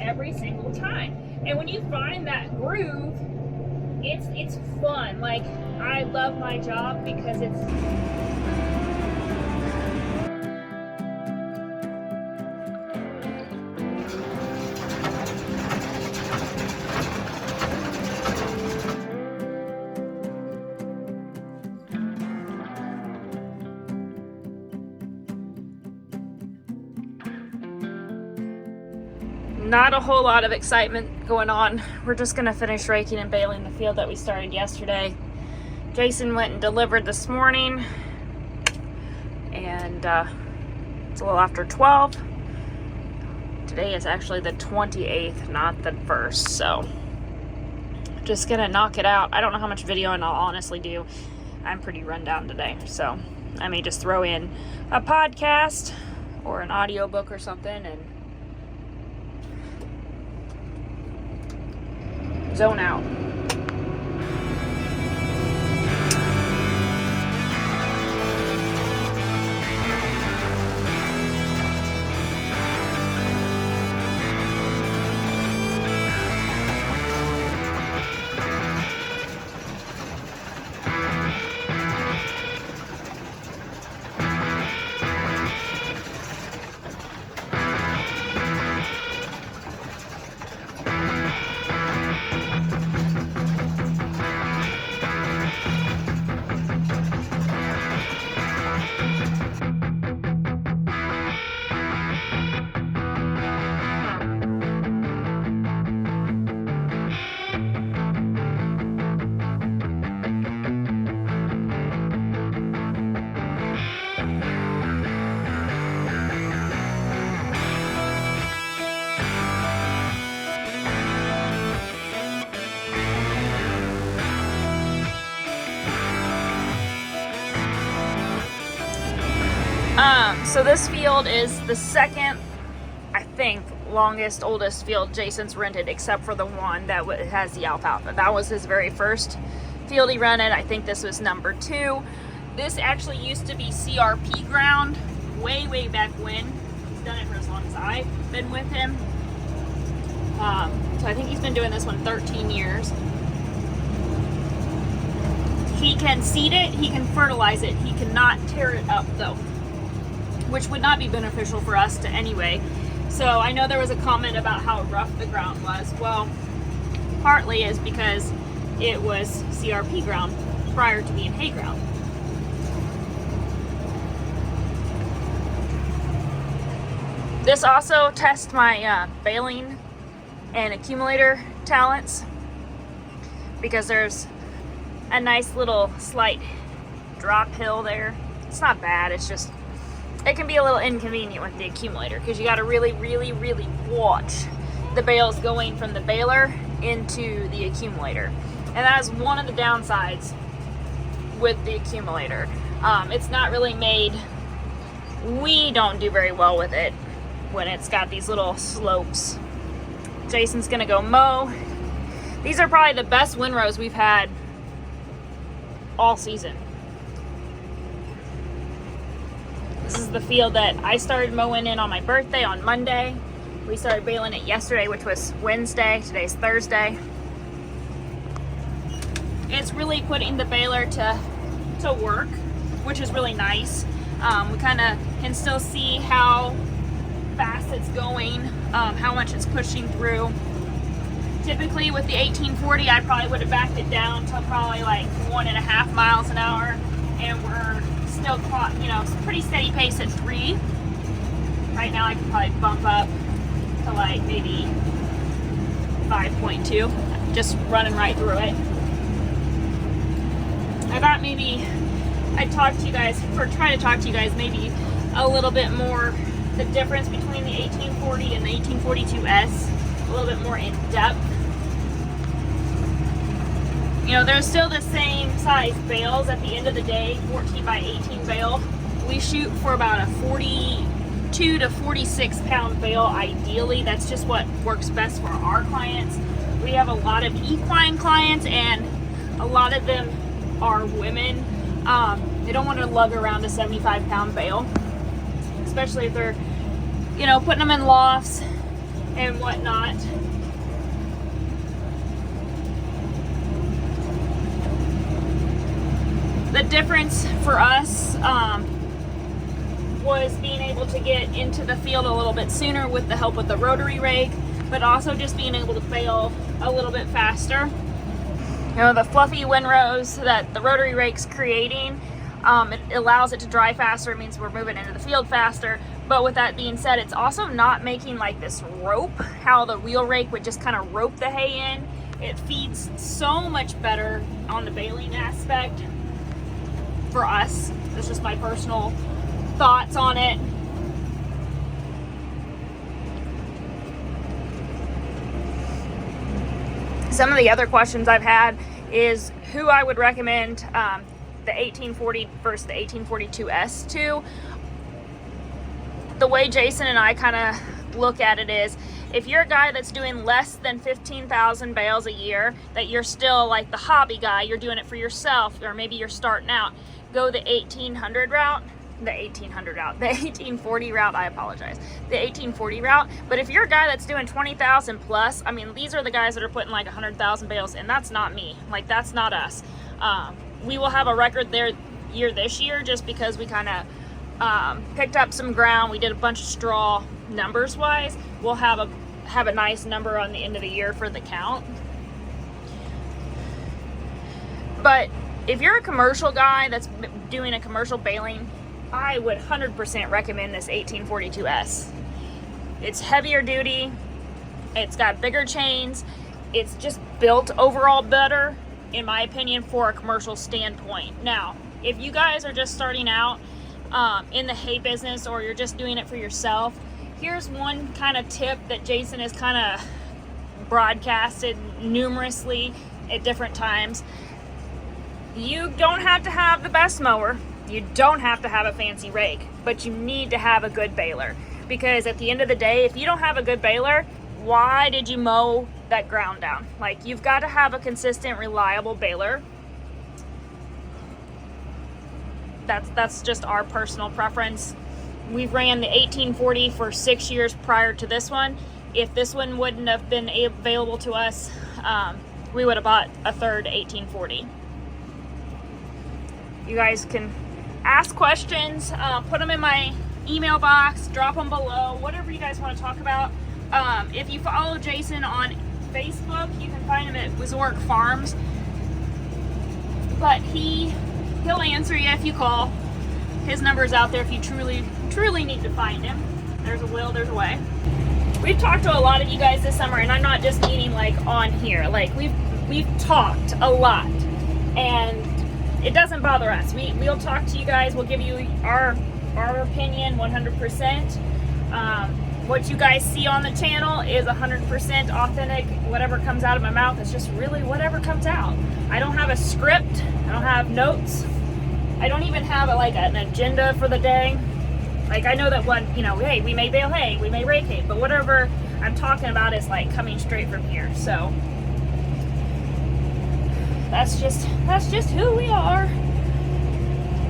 every single time. And when you find that groove, it's fun. Like, I love my job because it's not a whole lot of excitement going on. We're just gonna finish raking and baling the field that we started yesterday. Jason went and delivered this morning, and it's a little after 12. Today is actually the 28th, not the 1st, so just gonna knock it out. I don't know how much video and I'll honestly do. I'm pretty run down today, so I may just throw in a podcast or an audiobook or something and zone out. So this field is the second, I think, longest, oldest field Jason's rented, except for the one that has the alfalfa. That was his very first field he rented. I think this was number 2. This actually used to be CRP ground way back when. He's done it for as long as I've been with him. So I think he's been doing this one 13 years. He can seed it, he can fertilize it, he cannot tear it up though, which would not be beneficial for us to anyway. So I know there was a comment about how rough the ground was. Well, partly is because it was CRP ground prior to being hay ground. This also tests my baling and accumulator talents, because there's a nice little slight drop hill there. It's not bad, it's just it can be a little inconvenient with the accumulator because you got to really watch the bales going from the baler into the accumulator, and that is one of the downsides with the accumulator. It's not really made, we don't do very well with it when it's got these little slopes. Jason's gonna go mow. These are probably the best windrows we've had all season. This is the field that I started mowing in on my birthday on Monday. We started baling it yesterday, which was Wednesday. Today's Thursday. It's really putting the baler to work, which is really nice. We kind of can still see how fast it's going, how much it's pushing through. Typically with the 1840, I probably would have backed it down to probably like 1.5 miles an hour, and we're still caught, pretty steady pace at 3. Right now I could probably bump up to like maybe 5.2, just running right through it. I thought maybe I'd try to talk to you guys maybe a little bit more the difference between the 1840 and the 1842S, a little bit more in depth. They're still the same size bales at the end of the day, 14 by 18 bale. We shoot for about a 42 to 46 pound bale ideally. That's just what works best for our clients. We have a lot of equine clients, and a lot of them are women. They don't want to lug around a 75 pound bale, especially if they're, putting them in lofts, and whatnot. The difference for us was being able to get into the field a little bit sooner with the help with the rotary rake, but also just being able to bale a little bit faster. You know, the fluffy windrows that the rotary rake's creating, it allows it to dry faster. It means we're moving into the field faster. But with that being said, it's also not making like this rope, how the wheel rake would just kind of rope the hay in. It feeds so much better on the baling aspect for us. That's just my personal thoughts on it. Some of the other questions I've had is who I would recommend the 1840 versus the 1842S to. The way Jason and I kind of look at it is, if you're a guy that's doing less than 15,000 bales a year, that you're still like the hobby guy, you're doing it for yourself, or maybe you're starting out, go the 1800 route. The 1840 route, I apologize. The 1840 route. But if you're a guy that's doing 20,000 plus, I mean, these are the guys that are putting like 100,000 bales, and that's not me. Like, that's not us. We will have a record this year just because we kind of picked up some ground. We did a bunch of straw numbers wise. We'll have a nice number on the end of the year for the count. But if you're a commercial guy that's doing a commercial baling, I would 100% recommend this 1842S. It's heavier duty, it's got bigger chains, it's just built overall better, in my opinion, for a commercial standpoint. Now, if you guys are just starting out in the hay business, or you're just doing it for yourself, here's one kind of tip that Jason has kind of broadcasted numerously at different times. You don't have to have the best mower. You don't have to have a fancy rake, but you need to have a good baler. Because at the end of the day, if you don't have a good baler, why did you mow that ground down? Like, you've got to have a consistent, reliable baler. That's just our personal preference. We've ran the 1840 for 6 years prior to this one. If this one wouldn't have been available to us, we would have bought a third 1840. You guys can ask questions, put them in my email box, drop them below, whatever you guys want to talk about. If you follow Jason on Facebook, you can find him at Wieczorek Farms. But he'll answer you if you call. His number's out there if you truly need to find him. There's a will, there's a way. We've talked to a lot of you guys this summer, and I'm not just meaning like on here. Like, we've talked a lot, and it doesn't bother us. We'll talk to you guys. We'll give you our opinion 100%. What you guys see on the channel is 100% authentic. Whatever comes out of my mouth is just really whatever comes out. I don't have a script. I don't have notes. I don't even have an agenda for the day. Like, I know that hey, we may bale hay, we may rake hay, but whatever I'm talking about is like coming straight from here. So that's just who we are.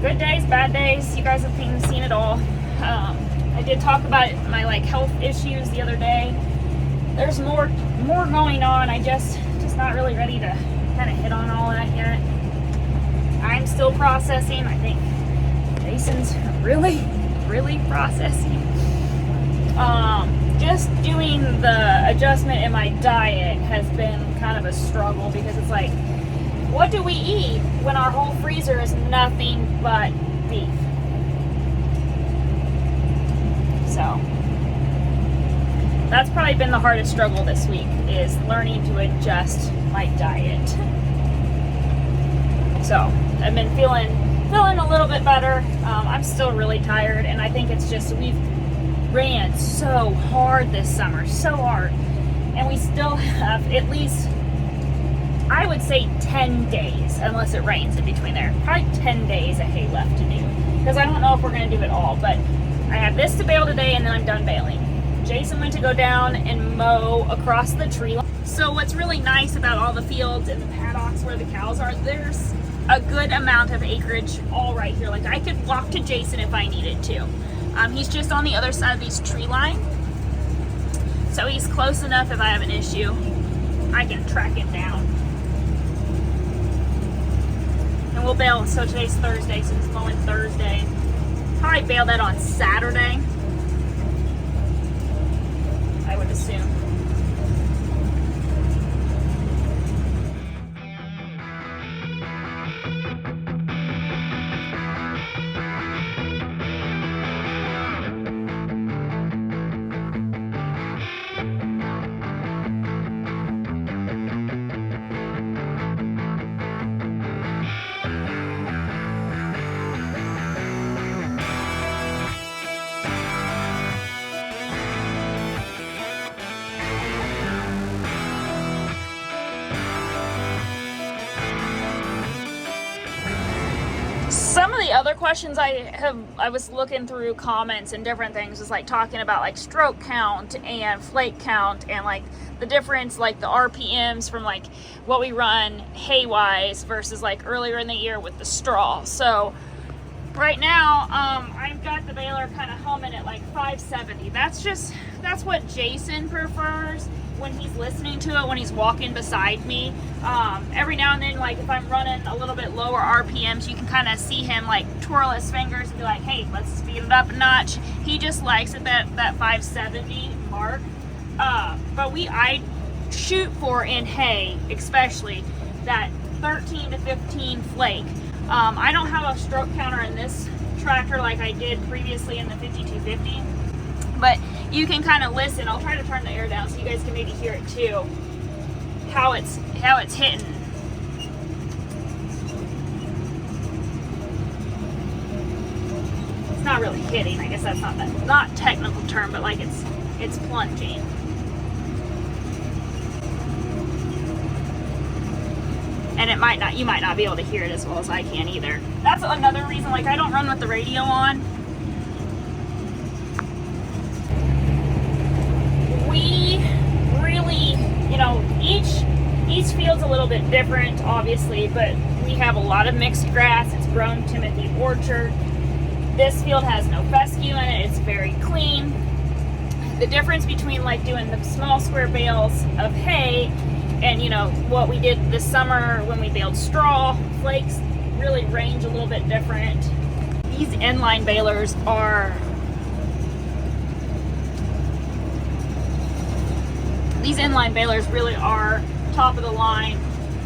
Good days, bad days. You guys have seen it all. I did talk about my health issues the other day. There's more going on. I just not really ready to kind of hit on all of that yet. I'm still processing. I think Jason's really processing. Just doing the adjustment in my diet has been kind of a struggle, because it's like, what do we eat when our whole freezer is nothing but beef? So that's probably been the hardest struggle this week, is learning to adjust my diet. So I've been feeling a little bit better. I'm still really tired, and I think it's just we've ran so hard this summer, so hard, and we still have at least, I would say, 10 days, unless it rains in between there. Probably 10 days of hay left to do, because I don't know if we're going to do it all, but I have this to bale today, and then I'm done baling. Jason went to go down and mow across the tree line. So what's really nice about all the fields and the paddocks where the cows are, there's a good amount of acreage all right here. Like, I could walk to Jason if I needed to. He's just on the other side of these tree line. So So he's close enough if I have an issue, I can track him down. And we'll bale, so today's Thursday, so he's mowing Thursday. Probably bale that on Saturday, I would assume. Some of the other questions I was looking through comments and different things, was like talking about like stroke count and flake count, and like the difference, like the RPMs from like what we run hay wise versus like earlier in the year with the straw. So right now, I've got the baler kind of humming at like 570. That's what Jason prefers when he's listening to it, when he's walking beside me. Every now and then, like if I'm running a little bit lower RPMs, you can kind of see him like twirl his fingers and be like, hey, let's speed it up a notch. He just likes it that 570 mark. But I shoot for, in hay especially, that 13 to 15 flake. I don't have a stroke counter in this tractor like I did previously in the 5250, but you can kind of listen. I'll try to turn the air down so you guys can maybe hear it too, how it's hitting. It's not really hitting, I guess that's not technical term, but like it's plunging. And you might not be able to hear it as well as I can either. That's another reason, like I don't run with the radio on. We really, each field's a little bit different, obviously, but we have a lot of mixed grass. It's brome, Timothy, orchard. This field has no fescue in it. It's very clean. The difference between like doing the small square bales of hay and what we did this summer when we baled straw, flakes really range a little bit different. These inline balers really are top of the line,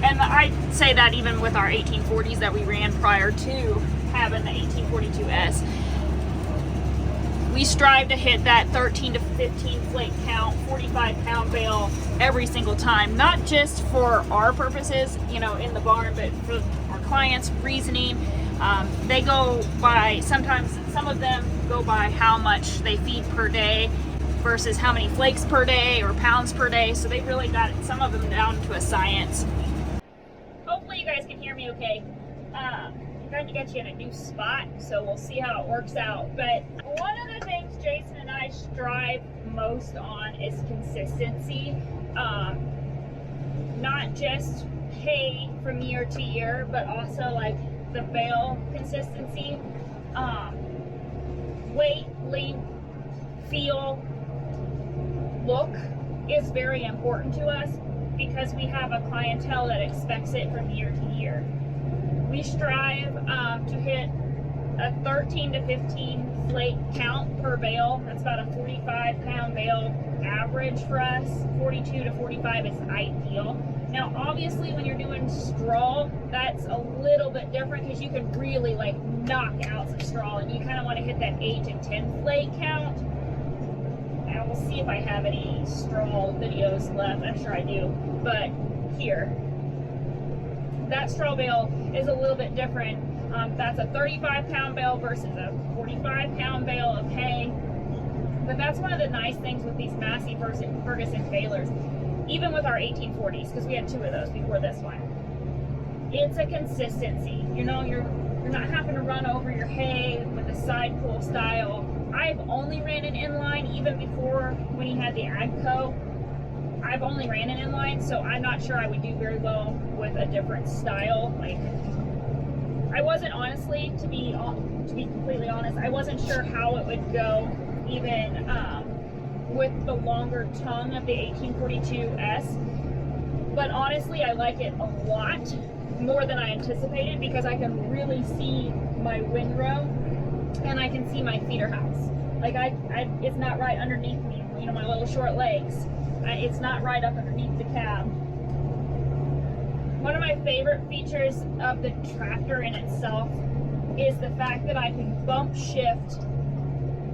and I'd say that even with our 1840s that we ran prior to having the 1842S, we strive to hit that 13 to 15 flake count, 45-pound bale every single time, not just for our purposes, in the barn, but for our clients' reasoning. They go by, sometimes some of them go by how much they feed per day versus how many flakes per day or pounds per day. So they really got some of them down to a science. Hopefully you guys can hear me okay. I'm trying to get you in a new spot, so we'll see how it works out. But one of the things Jason and I strive most on is consistency. Not just hay from year to year, but also like the bale consistency. Weight, length, feel, look is very important to us because we have a clientele that expects it from year to year. We strive to hit a 13 to 15 flake count per bale. That's about a 45-pound bale average for us. 42 to 45 is ideal. Now, obviously, when you're doing straw, that's a little bit different because you can really like knock out some straw, and you kind of want to hit that 8 to 10 flake count. And we'll see if I have any straw videos left. I'm sure I do, but here, that straw bale is a little bit different. That's a 35-pound bale versus a 45-pound bale of hay. But that's one of the nice things with these Massey Ferguson balers, even with our 1840s, because we had two of those before this one. It's a consistency. You're not having to run over your hay with a side pull style. I've only ran an inline, even before when he had the AGCO. I've only ran an inline, so I'm not sure I would do very well with a different style. Like, I wasn't, honestly, to be completely honest, I wasn't sure how it would go even with the longer tongue of the 1842S. But honestly, I like it a lot more than I anticipated because I can really see my windrow and I can see my feeder house. Like it's not right underneath me, you know, my little short legs. It's not right up underneath the cab. One of my favorite features of the tractor in itself is the fact that I can bump shift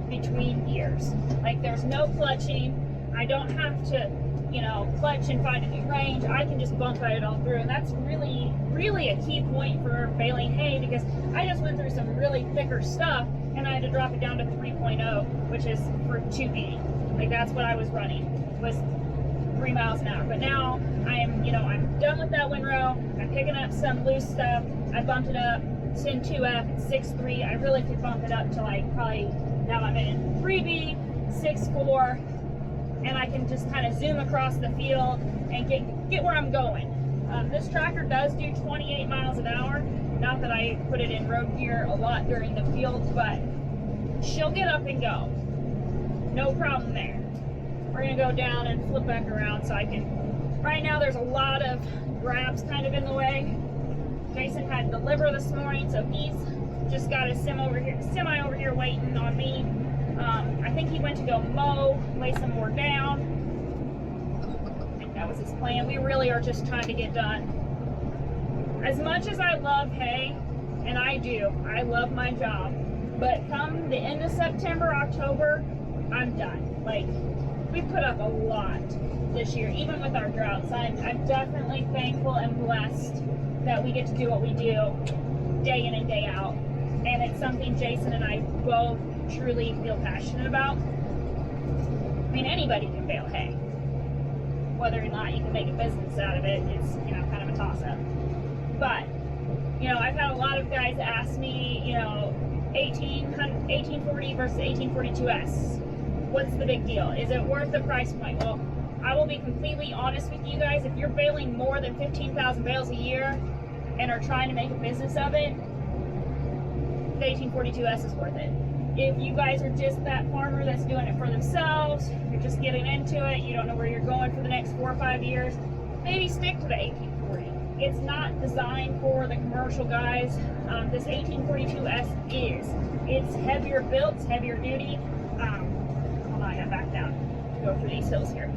between gears. Like there's no clutching. I don't have to, you know, clutch and find a new range. I can just bump it all through, and that's really, really a key point for baling hay because I just went through some really thicker stuff and I had to drop it down to 3.0, which is for 2B. Like that's what I was running, was 3 miles an hour. But now I'm done with that windrow. I'm picking up some loose stuff. I bumped it up. It's in 2F, it's 6.3. I really could bump it up to like probably, now I'm in 3B, 6.4, and I can just kind of zoom across the field and get where I'm going. This tractor does do 28 miles an hour. Not that I put it in road gear a lot during the field, but she'll get up and go. No problem there. We're gonna go down and flip back around so I can, right now there's a lot of grabs kind of in the way. Jason had to deliver this morning, so he's just got his semi over here waiting on me. I think he went to go mow, lay some more down. I think that was his plan. We really are just trying to get done. As much as I love hay, and I do, I love my job, but come the end of September, October, I'm done. Like, we put up a lot this year, even with our droughts. I'm definitely thankful and blessed that we get to do what we do day in and day out. And it's something Jason and I both truly feel passionate about. I mean, anybody can bale hay. Whether or not you can make a business out of it is, you know, kind of a toss-up. But, you know, I've had a lot of guys ask me, you know, 1840 versus 1842S. What's the big deal? Is it worth the price point? Well, I will be completely honest with you guys. If you're baling more than 15,000 bales a year and are trying to make a business of it, the 1842S is worth it. If you guys are just that farmer that's doing it for themselves, you're just getting into it, you don't know where you're going for the next 4 or 5 years, maybe stick to the 1840. It's not designed for the commercial guys. This 1842S is. It's heavier built, it's heavier duty. Hold on, I gotta back down to go through these hills here.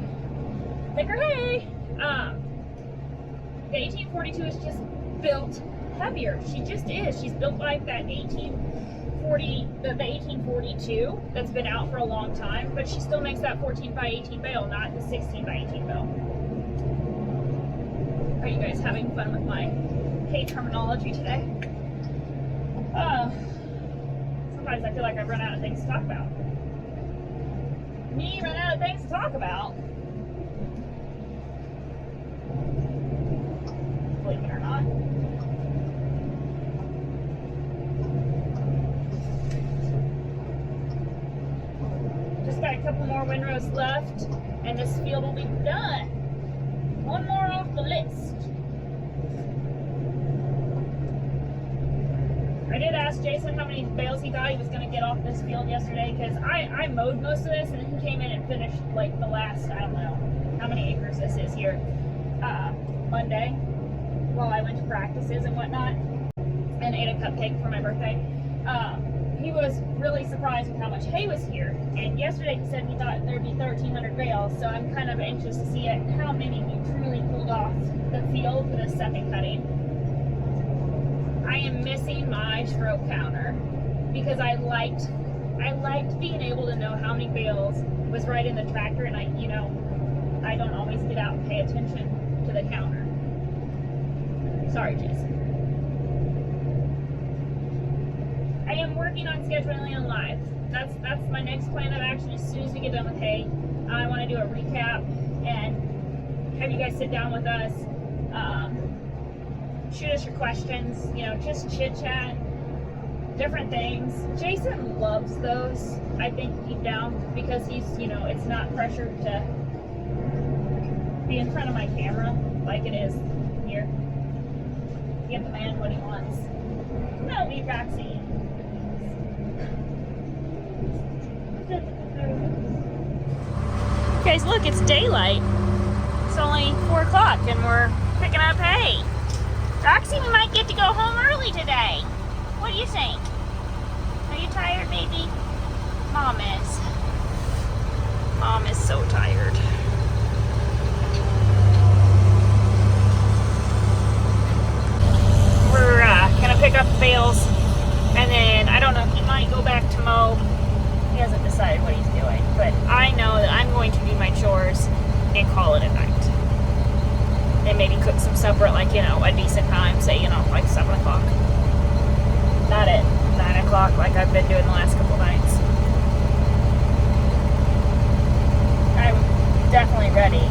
Thicker hay. The 1842 is just built heavier. She just is. She's built like that 1842 that's been out for a long time, but she still makes that 14 by 18 bale, not the 16 by 18 bale. Are you guys having fun with my hay terminology today? Sometimes I feel like I've run out of things to talk about. Me run out of things to talk about? Believe it or not. Just got a couple more windrows left, and this field will be done. One more off the list. I did ask Jason how many bales he thought he was going to get off this field yesterday, because I mowed most of this, and then he came in and finished like the last, I don't know how many acres this is here, Monday, while I went to practices and whatnot, and ate a cupcake for my birthday. He was really surprised with how much hay was here, and yesterday he said he thought there'd be 1,300 bales, so I'm kind of anxious to see how many we truly pulled off the field for this second cutting. I am missing my stroke counter because I liked being able to know how many bales was right in the tractor, and I don't always get out and pay attention to the counter. Sorry, Jason. I am working on scheduling a live. That's my next plan of action. As soon as we get done with hay, I want to do a recap and have you guys sit down with us, shoot us your questions, just chit chat, different things. Jason loves those, I think, deep down, because he's, it's not pressured to be in front of my camera like it is here. Give the man what he wants. No, leave vaccine. Guys, look, it's daylight. It's only 4 o'clock and we're picking up hay. Roxy, we might get to go home early today. What do you think? Are you tired, baby? Mom is. Mom is so tired. We're gonna pick up the bales, and then I don't know, he might go back to mow. He hasn't decided what he's doing, but I know that I'm going to do my chores and call it a night. And maybe cook some supper at, like, you know, a decent time, say, you know, like 7 o'clock. Not at 9 o'clock like I've been doing the last couple nights. I'm definitely ready